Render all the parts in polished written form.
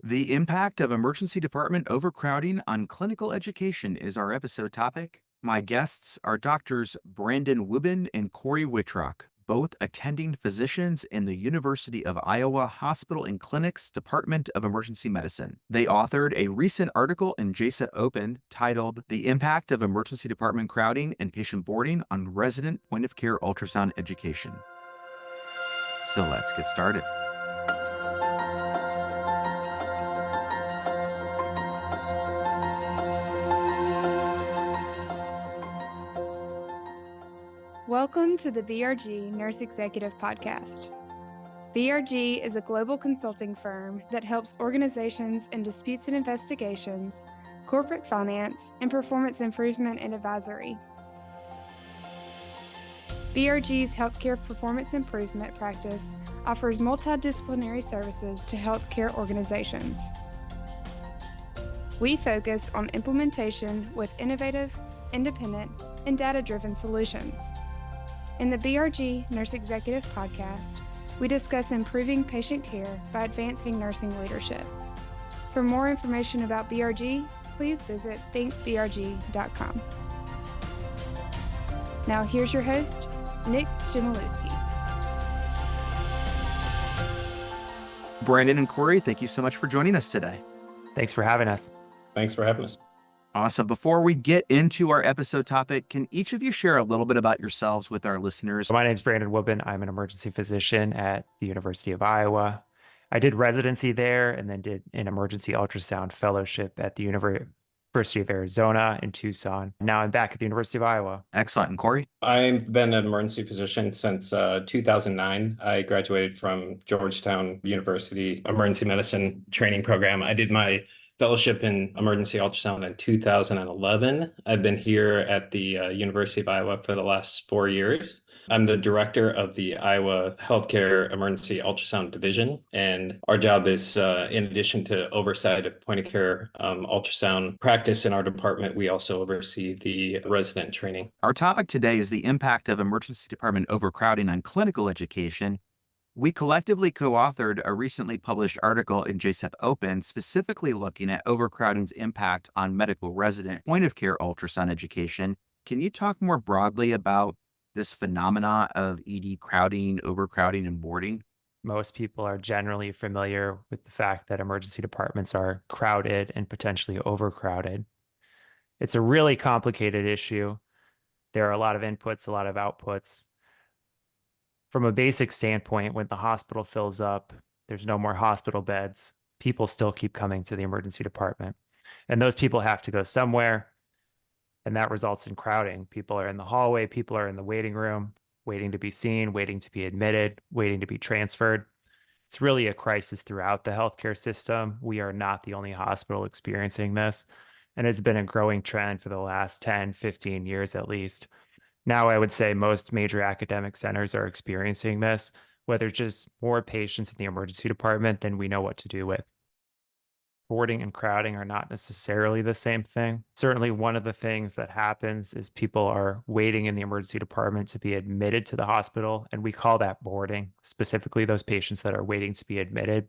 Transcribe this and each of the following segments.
The impact of emergency department overcrowding on clinical education is our episode topic. My guests are doctors Brandon Wubben and Cory Wittrock, both attending physicians in the University of Iowa Hospital and Clinics Department of Emergency Medicine. They authored a recent article in JACEP Open titled The Impact of Emergency Department Crowding and Patient Boarding on Resident Point-of-Care Ultrasound Education. So let's get started. Welcome to the BRG Nurse Executive Podcast. BRG is a global consulting firm that helps organizations in disputes and investigations, corporate finance, and performance improvement and advisory. BRG's healthcare performance improvement practice offers multidisciplinary services to healthcare organizations. We focus on implementation with innovative, independent, and data-driven solutions. In the BRG Nurse Executive Podcast, we discuss improving patient care by advancing nursing leadership. For more information about BRG, please visit thinkbrg.com. Now here's your host, Nick Chmielewski. Brandon and Cory, thank you so much for joining us today. Thanks for having us. Thanks for having us. Awesome. Before we get into our episode topic, can each of you share a little bit about yourselves with our listeners? My name is Brandon Wubben. I'm an emergency physician at the University of Iowa. I did residency there and then did an emergency ultrasound fellowship at the University of Arizona in Tucson. Now I'm back at the University of Iowa. Excellent. And Cory? I've been an emergency physician since 2009. I graduated from Georgetown University Emergency Medicine Training Program. I did my fellowship in emergency ultrasound in 2011. I've been here at the University of Iowa for the last 4 years. I'm the director of the Iowa Healthcare Emergency Ultrasound Division, and our job is, in addition to oversight of point-of-care ultrasound practice in our department, we also oversee the resident training. Our topic today is the impact of emergency department overcrowding on clinical education. We collectively co-authored a recently published article in JACEP Open specifically looking at overcrowding's impact on medical resident point-of-care ultrasound education. Can you talk more broadly about this phenomena of ED crowding, overcrowding, and boarding? Most people are generally familiar with the fact that emergency departments are crowded and potentially overcrowded. It's a really complicated issue. There are a lot of inputs, a lot of outputs. From a basic standpoint, when the hospital fills up, there's no more hospital beds. People still keep coming to the emergency department. And those people have to go somewhere, and that results in crowding. People are in the hallway, people are in the waiting room, waiting to be seen, waiting to be admitted, waiting to be transferred. It's really a crisis throughout the healthcare system. We are not the only hospital experiencing this, and it's been a growing trend for the last 10, 15 years at least. Now, I would say most major academic centers are experiencing this, where there's just more patients in the emergency department than we know what to do with. Boarding and crowding are not necessarily the same thing. Certainly, one of the things that happens is people are waiting in the emergency department to be admitted to the hospital, and we call that boarding, specifically those patients that are waiting to be admitted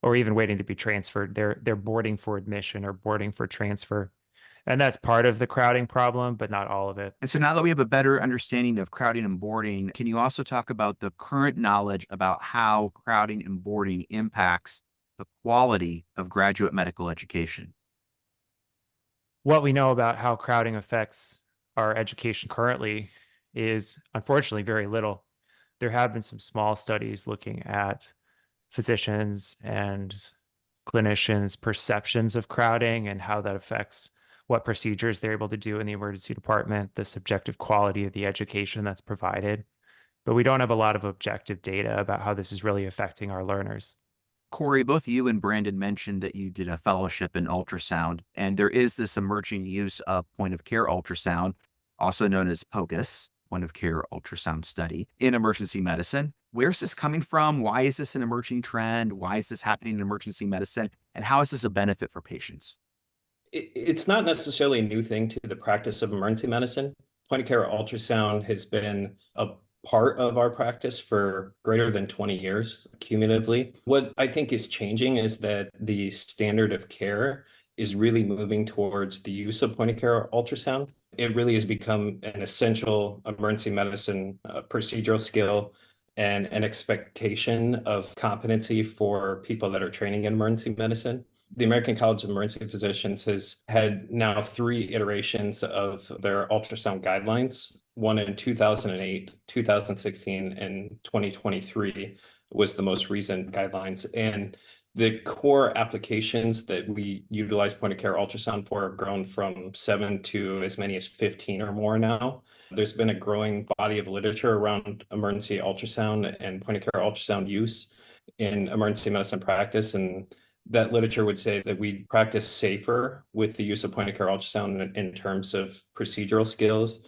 or even waiting to be transferred. They're boarding for admission or boarding for transfer. And that's part of the crowding problem, but not all of it. And so now that we have a better understanding of crowding and boarding, can you also talk about the current knowledge about how crowding and boarding impacts the quality of graduate medical education? What we know about how crowding affects our education currently is unfortunately very little. There have been some small studies looking at physicians and clinicians' perceptions of crowding and how that affects what procedures they're able to do in the emergency department, the subjective quality of the education that's provided. But we don't have a lot of objective data about how this is really affecting our learners. Cory, both you and Brandon mentioned that you did a fellowship in ultrasound, and there is this emerging use of point-of-care ultrasound, also known as POCUS, point-of-care ultrasound study, in emergency medicine. Where's this coming from? Why is this an emerging trend? Why is this happening in emergency medicine? And how is this a benefit for patients? It's not necessarily a new thing to the practice of emergency medicine. Point of care ultrasound has been a part of our practice for greater than 20 years cumulatively. What I think is changing is that the standard of care is really moving towards the use of point of care ultrasound. It really has become an essential emergency medicine procedural skill and an expectation of competency for people that are training in emergency medicine. The American College of Emergency Physicians has had now 3 iterations of their ultrasound guidelines. One in 2008, 2016, and 2023 was the most recent guidelines. And the core applications that we utilize point of care ultrasound for have grown from 7 to as many as 15 or more now. There's been a growing body of literature around emergency ultrasound and point of care ultrasound use in emergency medicine practice. And that literature would say that we practice safer with the use of point of care ultrasound in terms of procedural skills.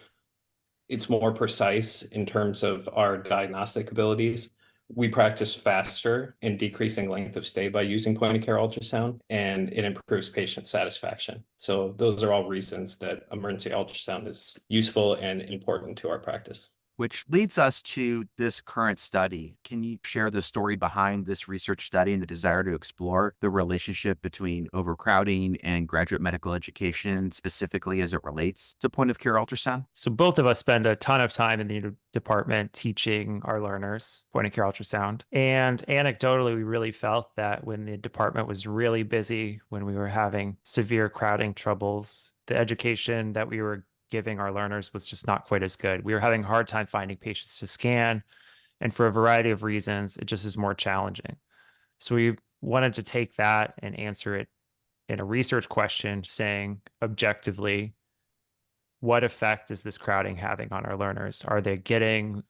It's more precise in terms of our diagnostic abilities. We practice faster in decreasing length of stay by using point of care ultrasound, and it improves patient satisfaction. So those are all reasons that emergency ultrasound is useful and important to our practice. Which leads us to this current study. Can you share the story behind this research study and the desire to explore the relationship between overcrowding and graduate medical education, specifically as it relates to point of care ultrasound? So both of us spend a ton of time in the department teaching our learners point of care ultrasound. And anecdotally, we really felt that when the department was really busy, when we were having severe crowding troubles, the education that we were giving our learners was just not quite as good. We were having a hard time finding patients to scan. And for a variety of reasons, it just is more challenging. So we wanted to take that and answer it in a research question saying objectively, what effect is this crowding having on our learners? Are they getting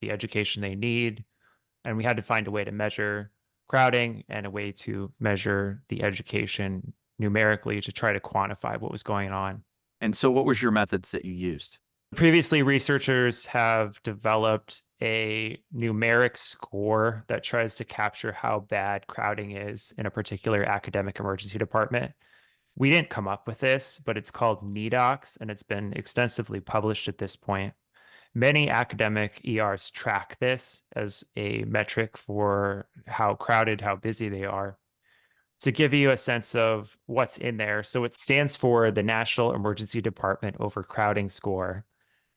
the education they need? And we had to find a way to measure crowding and a way to measure the education numerically to try to quantify what was going on. And so what was your methods that you used? Previously, researchers have developed a numeric score that tries to capture how bad crowding is in a particular academic emergency department. We didn't come up with this, but it's called NEDOX, and it's been extensively published at this point. Many academic ERs track this as a metric for how crowded, how busy they are. To give you a sense of what's in there, so it stands for the National Emergency Department Overcrowding Score.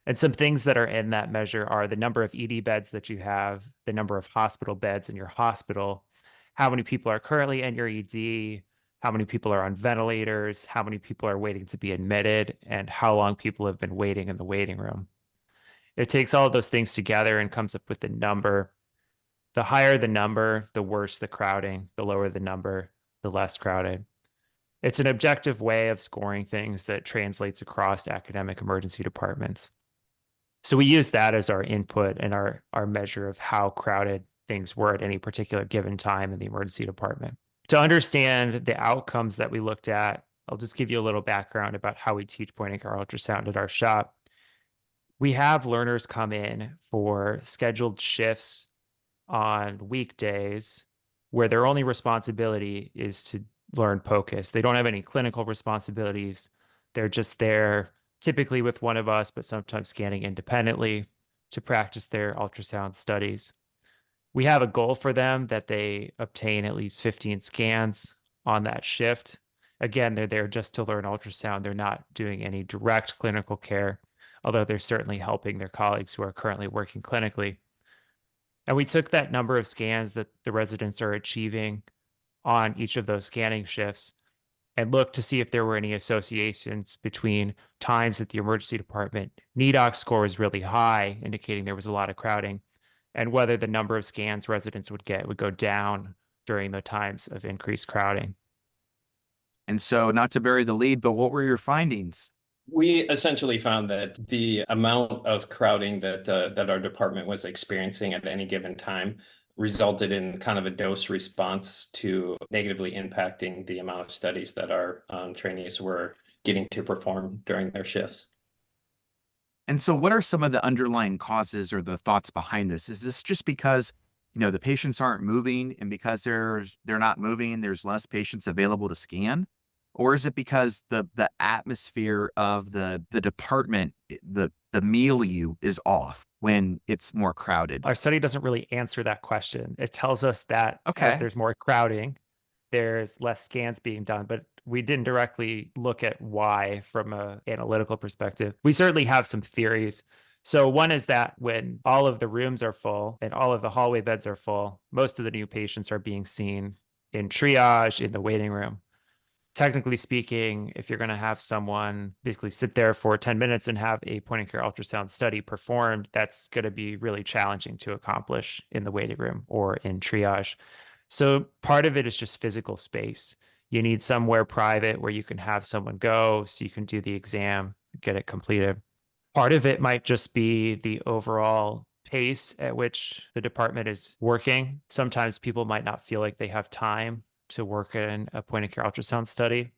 And some things that are in that measure are the number of ED beds that you have, the number of hospital beds in your hospital, how many people are currently in your ED, how many people are on ventilators, how many people are waiting to be admitted, and how long people have been waiting in the waiting room. It takes all of those things together and comes up with a number. The higher the number, the worse the crowding. The lower the number, the less crowded. It's an objective way of scoring things that translates across academic emergency departments. So we use that as our input and our measure of how crowded things were at any particular given time in the emergency department. To understand the outcomes that we looked at, I'll just give you a little background about how we teach point of care ultrasound at our shop. We have learners come in for scheduled shifts on weekdays where their only responsibility is to learn POCUS. They don't have any clinical responsibilities. They're just there, typically with one of us, but sometimes scanning independently to practice their ultrasound studies. We have a goal for them that they obtain at least 15 scans on that shift. Again, they're there just to learn ultrasound. They're not doing any direct clinical care, although they're certainly helping their colleagues who are currently working clinically. And we took that number of scans that the residents are achieving on each of those scanning shifts and looked to see if there were any associations between times that the emergency department NEDOX score was really high, indicating there was a lot of crowding, and whether the number of scans residents would get would go down during the times of increased crowding. And so, not to bury the lead, but what were your findings? We essentially found that the amount of crowding that our department was experiencing at any given time resulted in kind of a dose response to negatively impacting the amount of studies that our trainees were getting to perform during their shifts. And so what are some of the underlying causes or the thoughts behind this? Is this just because, the patients aren't moving, and because they're not moving, there's less patients available to scan? Or is it because the atmosphere of the department, the milieu is off? when it's more crowded? Our study doesn't really answer that question. It tells us that as Okay. there's more crowding, there's less scans being done, but we didn't directly look at why from an analytical perspective. We certainly have some theories. So one is that when all of the rooms are full and all of the hallway beds are full, most of the new patients are being seen in triage in the waiting room. Technically speaking, if you're going to have someone basically sit there for 10 minutes and have a point of care ultrasound study performed, that's going to be really challenging to accomplish in the waiting room or in triage. So part of it is just physical space. You need somewhere private where you can have someone go so you can do the exam, get it completed. Part of it might just be the overall pace at which the department is working. Sometimes people might not feel like they have time to work in a point of care ultrasound study.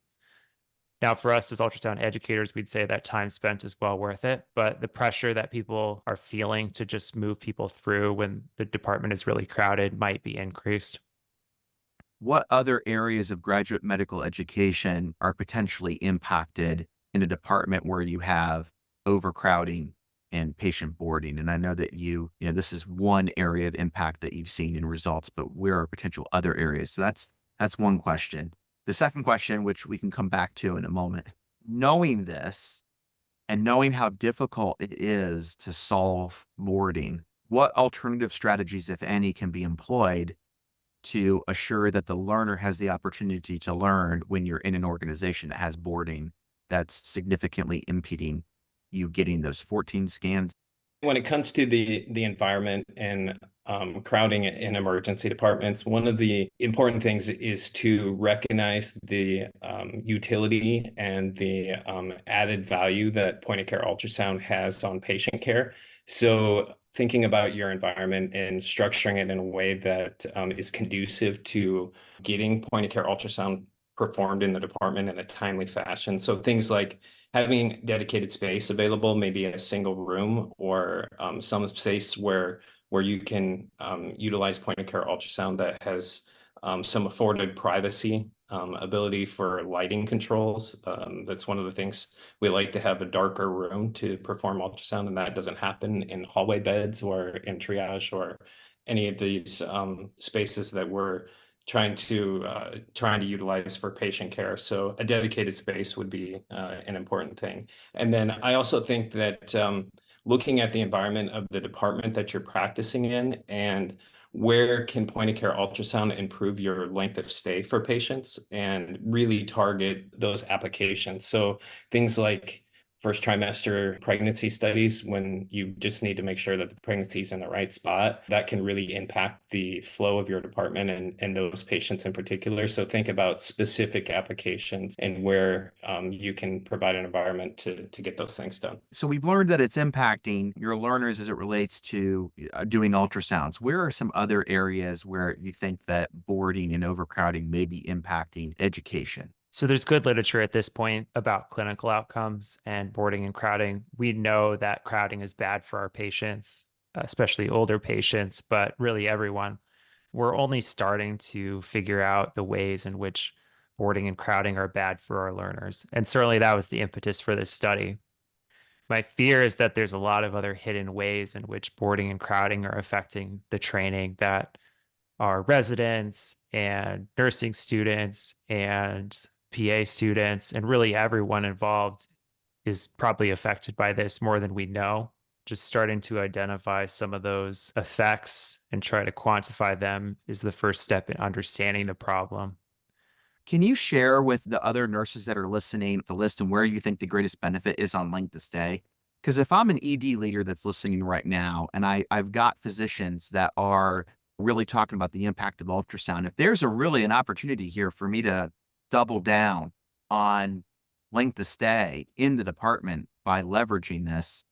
Now, for us as ultrasound educators, we'd say that time spent is well worth it, but the pressure that people are feeling to just move people through when the department is really crowded might be increased. What other areas of graduate medical education are potentially impacted in a department where you have overcrowding and patient boarding? And I know that this is one area of impact that you've seen in results, but where are potential other areas? So that's one question. The second question, which we can come back to in a moment, knowing this and knowing how difficult it is to solve boarding, what alternative strategies, if any, can be employed to assure that the learner has the opportunity to learn when you're in an organization that has boarding that's significantly impeding you getting those 14 scans? When it comes to the environment and crowding in emergency departments, one of the important things is to recognize the utility and the added value that point of care ultrasound has on patient care. So thinking about your environment and structuring it in a way that is conducive to getting point of care ultrasound performed in the department in a timely fashion. So things like having dedicated space available, maybe a single room or some space where you can utilize point of care ultrasound that has some afforded privacy, ability for lighting controls. That's one of the things we like to have, a darker room to perform ultrasound, and that doesn't happen in hallway beds or in triage or any of these spaces that we're trying to utilize for patient care. So a dedicated space would be an important thing. And then I also think that looking at the environment of the department that you're practicing in and where can point of care ultrasound improve your length of stay for patients and really target those applications. So things like first trimester pregnancy studies, when you just need to make sure that the pregnancy is in the right spot, that can really impact the flow of your department and those patients in particular. So think about specific applications and where you can provide an environment to get those things done. So we've learned that it's impacting your learners as it relates to doing ultrasounds. Where are some other areas where you think that boarding and overcrowding may be impacting education? So there's good literature at this point about clinical outcomes and boarding and crowding. We know that crowding is bad for our patients, especially older patients, but really everyone. We're only starting to figure out the ways in which boarding and crowding are bad for our learners. And certainly that was the impetus for this study. My fear is that there's a lot of other hidden ways in which boarding and crowding are affecting the training that our residents and nursing students and PA students and really everyone involved is probably affected by this more than we know. Just starting to identify some of those effects and try to quantify them is the first step in understanding the problem. Can you share with the other nurses that are listening the list and where you think the greatest benefit is on length of stay? Because if I'm an ED leader that's listening right now, and I've got physicians that are really talking about the impact of ultrasound, if there's really an opportunity here for me to double down on length of stay in the department by leveraging this,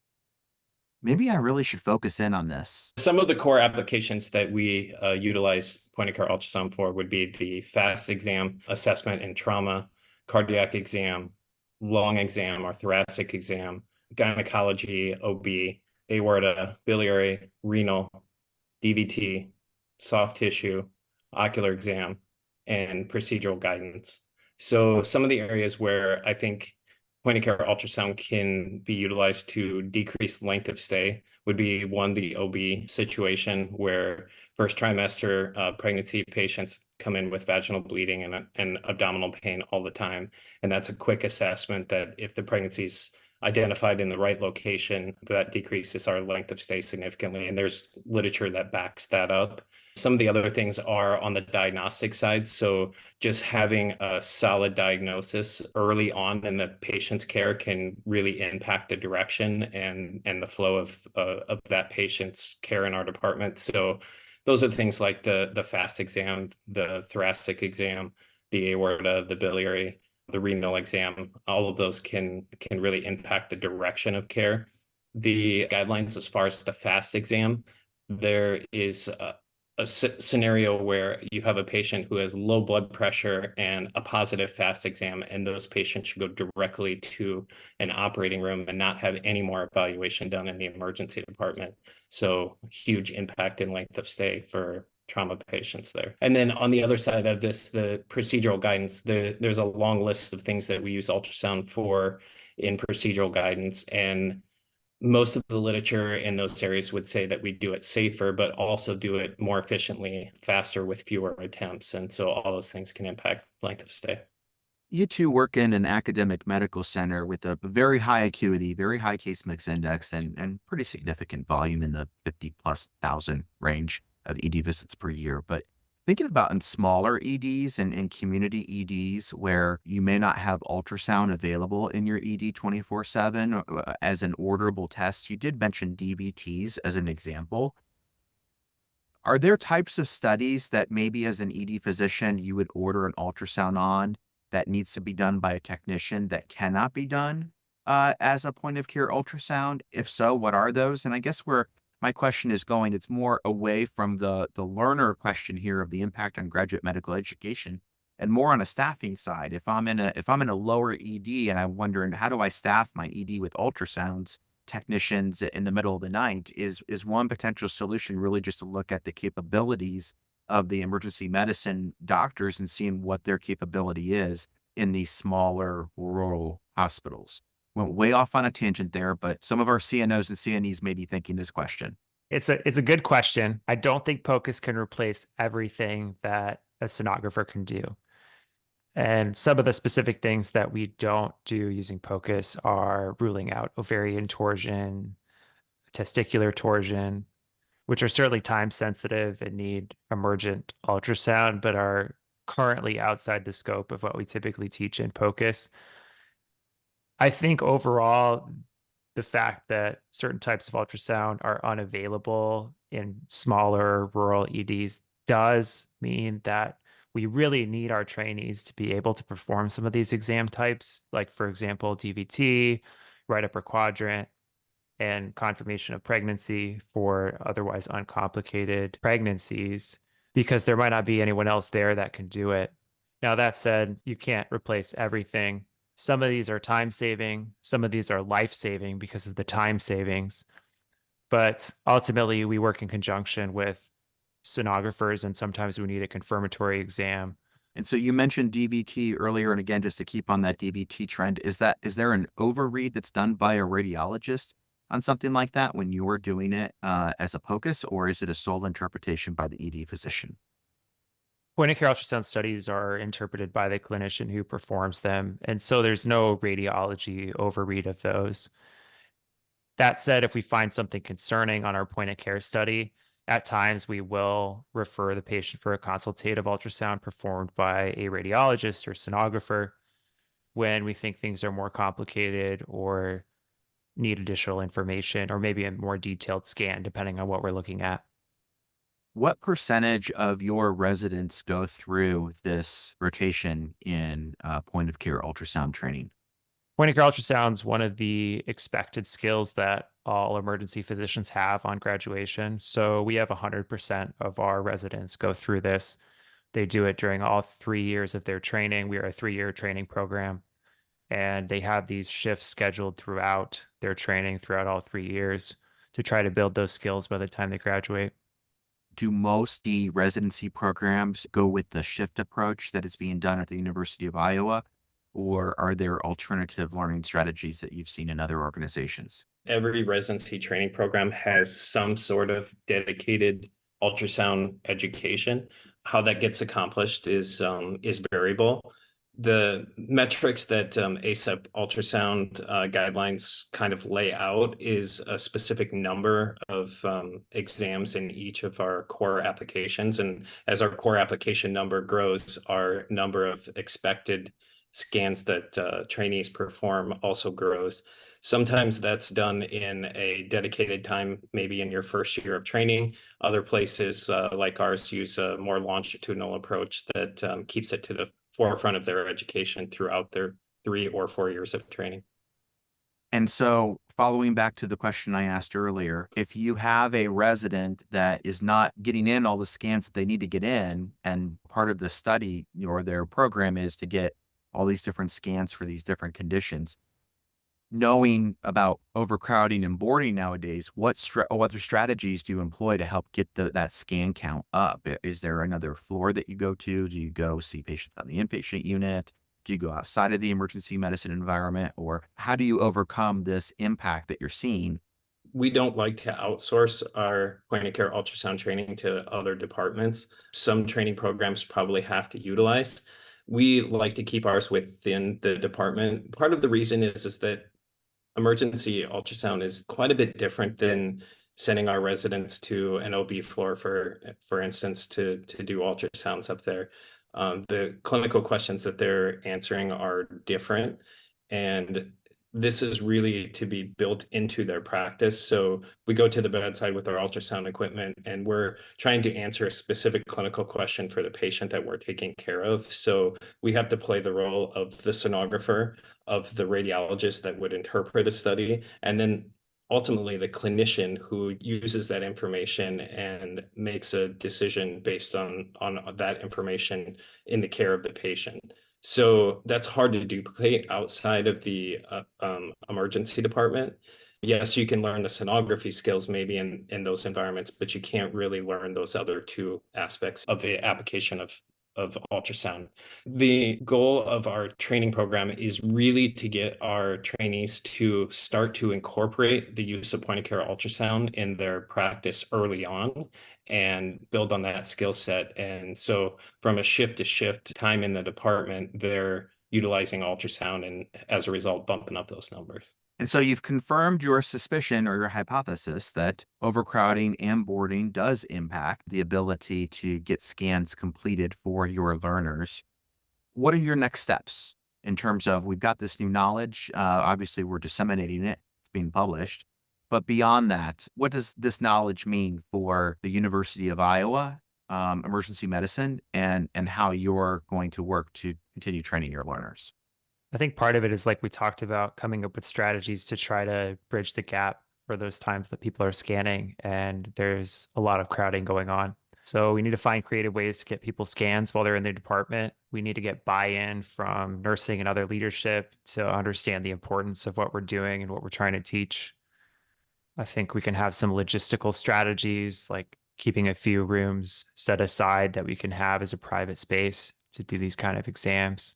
maybe I really should focus in on this. Some of the core applications that we utilize point of care ultrasound for would be the FAST exam, assessment in trauma, cardiac exam, lung exam or thoracic exam, gynecology, OB, aorta, biliary, renal, DVT, soft tissue, ocular exam, and procedural guidance. So some of the areas where I think point of care ultrasound can be utilized to decrease length of stay would be one, the OB situation where first trimester pregnancy patients come in with vaginal bleeding and abdominal pain all the time. And that's a quick assessment that if the pregnancy's identified in the right location, that decreases our length of stay significantly. And there's literature that backs that up. Some of the other things are on the diagnostic side. So just having a solid diagnosis early on in the patient's care can really impact the direction and the flow of that patient's care in our department. So those are things like the FAST exam, the thoracic exam, the aorta, the biliary, the renal exam. All of those can really impact the direction of care. The guidelines as far as the FAST exam, there is a scenario where you have a patient who has low blood pressure and a positive FAST exam, and those patients should go directly to an operating room and not have any more evaluation done in the emergency department. So huge impact in length of stay for trauma patients there. And then on the other side of this, the procedural guidance, there's a long list of things that we use ultrasound for in procedural guidance. And most of the literature in those areas would say that we do it safer, but also do it more efficiently, faster with fewer attempts. And so all those things can impact length of stay. You two work in an academic medical center with a very high acuity, very high case mix index, and pretty significant volume in the 50,000+ range of ED visits per year. But thinking about in smaller EDs and in community EDs where you may not have ultrasound available in your ED 24/7 as an orderable test, you did mention DVTs as an example. Are there types of studies that maybe as an ED physician you would order an ultrasound on that needs to be done by a technician that cannot be done as a point of care ultrasound? If so, what are those? And I guess where my question is going, it's more away from the learner question here of the impact on graduate medical education and more on a staffing side. If I'm in a lower ED and I'm wondering how do I staff my ED with ultrasounds technicians in the middle of the night, is one potential solution really just to look at the capabilities of the emergency medicine doctors and seeing what their capability is in these smaller rural hospitals. Went way off on a tangent there, but some of our CNOs and CNEs may be thinking this question. It's a good question. I don't think POCUS can replace everything that a sonographer can do. And some of the specific things that we don't do using POCUS are ruling out ovarian torsion, testicular torsion, which are certainly time sensitive and need emergent ultrasound, but are currently outside the scope of what we typically teach in POCUS. I think overall, the fact that certain types of ultrasound are unavailable in smaller rural EDs does mean that we really need our trainees to be able to perform some of these exam types, like, for example, DVT, right upper quadrant, and confirmation of pregnancy for otherwise uncomplicated pregnancies, because there might not be anyone else there that can do it. Now, that said, you can't replace everything. Some of these are time saving, some of these are life saving because of the time savings. But ultimately, we work in conjunction with sonographers, and sometimes we need a confirmatory exam. And so you mentioned DVT earlier, and again, just to keep on that DVT trend, is there an overread that's done by a radiologist on something like that when you're doing it as a POCUS, or is it a sole interpretation by the ED physician? Point of care ultrasound studies are interpreted by the clinician who performs them, and so there's no radiology overread of those. That said, if we find something concerning on our point of care study, at times we will refer the patient for a consultative ultrasound performed by a radiologist or sonographer when we think things are more complicated or need additional information, or maybe a more detailed scan, depending on what we're looking at. What percentage of your residents go through this rotation in point of care ultrasound training? Point of care ultrasound is one of the expected skills that all emergency physicians have on graduation. So we have 100% of our residents go through this. They do it during all 3 years of their training. We are a 3-year training program, and they have these shifts scheduled throughout their training throughout all 3 years to try to build those skills by the time they graduate. Do most the residency programs go with the shift approach that is being done at the University of Iowa? or are there alternative learning strategies that you've seen in other organizations? Every residency training program has some sort of dedicated ultrasound education. How that gets accomplished is variable. The metrics that ACEP ultrasound guidelines kind of lay out is a specific number of exams in each of our core applications. And as our core application number grows, our number of expected scans that trainees perform also grows. Sometimes that's done in a dedicated time, maybe in your first year of training. Other places like ours use a more longitudinal approach that keeps it to the forefront of their education throughout their 3 or 4 years of training. And so, following back to the question I asked earlier, if you have a resident that is not getting in all the scans that they need to get in, and part of the study or their program is to get all these different scans for these different conditions, knowing about overcrowding and boarding nowadays, what other strategies do you employ to help get that scan count up? Is there another floor that you go to? Do you go see patients on the inpatient unit? Do you go outside of the emergency medicine environment? Or how do you overcome this impact that you're seeing? We don't like to outsource our point of care ultrasound training to other departments. Some training programs probably have to utilize. We like to keep ours within the department. Part of the reason is that emergency ultrasound is quite a bit different than sending our residents to an OB floor, for instance, to do ultrasounds up there. The clinical questions that they're answering are different, and this is really to be built into their practice. So we go to the bedside with our ultrasound equipment, and we're trying to answer a specific clinical question for the patient that we're taking care of. So we have to play the role of the sonographer, of the radiologist that would interpret a study, and then ultimately the clinician who uses that information and makes a decision based on that information in the care of the patient. So that's hard to duplicate outside of the emergency department. Yes, you can learn the sonography skills maybe in those environments, but you can't really learn those other two aspects of the application of ultrasound. The goal of our training program is really to get our trainees to start to incorporate the use of point of care ultrasound in their practice early on and build on that skill set. And so from a shift to shift time in the department, they're utilizing ultrasound and as a result, bumping up those numbers. And so you've confirmed your suspicion or your hypothesis that overcrowding and boarding does impact the ability to get scans completed for your learners. What are your next steps in terms of, we've got this new knowledge, obviously we're disseminating it, it's being published, but beyond that, what does this knowledge mean for the University of Iowa, emergency medicine, and how you're going to work to continue training your learners? I think part of it is, like we talked about, coming up with strategies to try to bridge the gap for those times that people are scanning and there's a lot of crowding going on. So we need to find creative ways to get people scans while they're in their department. We need to get buy-in from nursing and other leadership to understand the importance of what we're doing and what we're trying to teach. I think we can have some logistical strategies, like keeping a few rooms set aside that we can have as a private space to do these kind of exams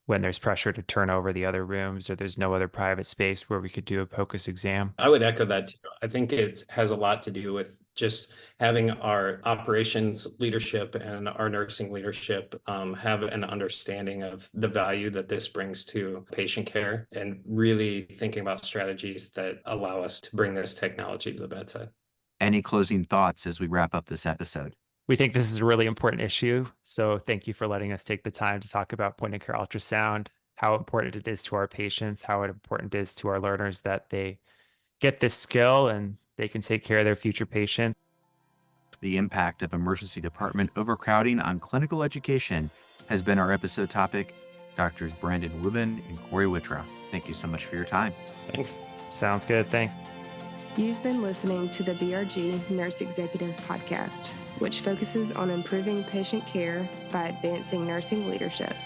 when there's pressure to turn over the other rooms or there's no other private space where we could do a POCUS exam. I would echo that too. I think it has a lot to do with just having our operations leadership and our nursing leadership have an understanding of the value that this brings to patient care and really thinking about strategies that allow us to bring this technology to the bedside. Any closing thoughts as we wrap up this episode? We think this is a really important issue. So thank you for letting us take the time to talk about point of care ultrasound, how important it is to our patients, how important it is to our learners that they get this skill and they can take care of their future patients. The impact of emergency department overcrowding on clinical education has been our episode topic. Doctors Brandon Wubben and Cory Wittrock, thank you so much for your time. Thanks. Sounds good. Thanks. You've been listening to the BRG Nurse Executive Podcast, which focuses on improving patient care by advancing nursing leadership.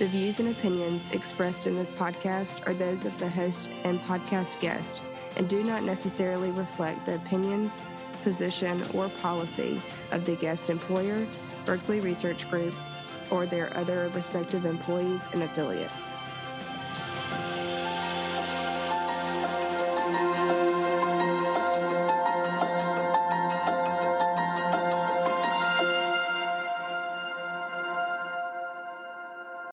The views and opinions expressed in this podcast are those of the host and podcast guest and do not necessarily reflect the opinions, position, or policy of the guest employer, Berkeley Research Group, or their other respective employees and affiliates.